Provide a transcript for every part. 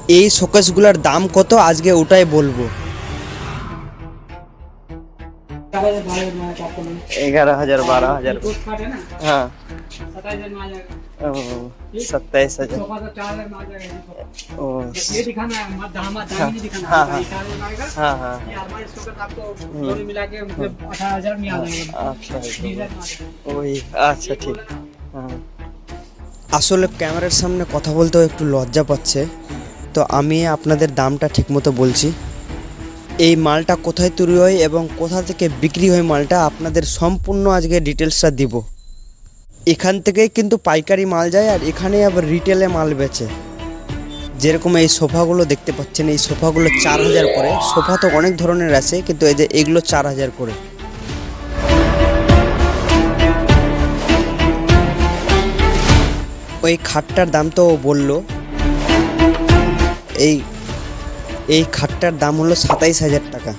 এই শোকেসগুলোর দাম কত আজকে ওটাই বলবো। 11,000 12,000। हाँ 27,000। ओ हाँ हाँ हाँ हाँ ওই আচ্ছা ঠিক। হ্যাঁ আসলে ক্যামেরার সামনে কথা বলতেও একটু লজ্জা পাচ্ছে, তো আমি আপনাদের দামটা ঠিকমতো বলছি। এই মালটা কোথায় তৈরি হয় এবং কোথা থেকে বিক্রি হয় মালটা আপনাদের সম্পূর্ণ আজকে ডিটেলসটা দিব। এখান থেকেই কিন্তু পাইকারি মাল যায় আর এখানেই আবার রিটেলে মাল বেচে। যেরকম এই সোফাগুলো দেখতে পাচ্ছেন, এই সোফাগুলো 4,000 করে। সোফা তো অনেক ধরনের আছে, কিন্তু এই যে এগুলো 4,000 করে। ওই খাটটার দাম তো বললো, এই এই খাটটার দাম হলো 27,000 টাকা।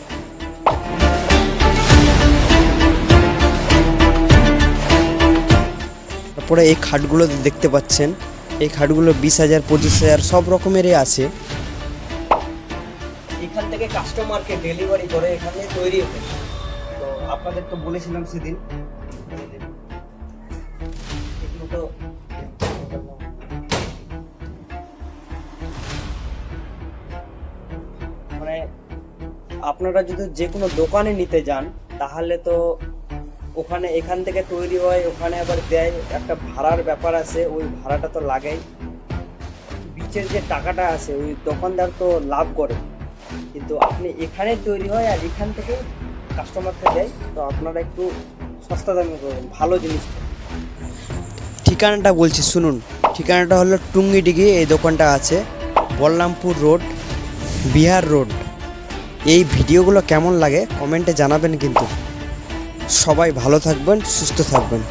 তারপরে এই খাটগুলো দেখতে পাচ্ছেন, এই খাটগুলো 20,000 25,000 সব রকমেরই আছে। এখান থেকে কাস্টমারকে ডেলিভারি করে এখানে তৈরি হয়। তো আপনাদের তো বলেছিলাম সেদিন, এগুলো তো মানে আপনারা যদি যে কোনো দোকানে নিতে যান তাহলে তো ওখানে এখান থেকে তৈরি হয়, ওখানে আবার দেয়, একটা ভাড়ার ব্যাপার আছে, ওই ভাড়াটা তো লাগেই। বিচের যে টাকাটা আছে ওই দোকানদার তো লাভ করে, কিন্তু আপনি এখানে তৈরি হয় আর এখান থেকে কাস্টমারকে দেয়, তো আপনারা একটু সস্তা দামে করবেন ভালো জিনিসটা। ঠিকানাটা বলছি শুনুন, ঠিকানাটা হলো টুঙ্গিডিগি, এই দোকানটা আছে বলরামপুর রোড, বিহার রোড। এই ভিডিওগুলো কেমন লাগে কমেন্টে জানাবেন কিন্তু। সবাই ভালো থাকবেন, সুস্থ থাকবেন।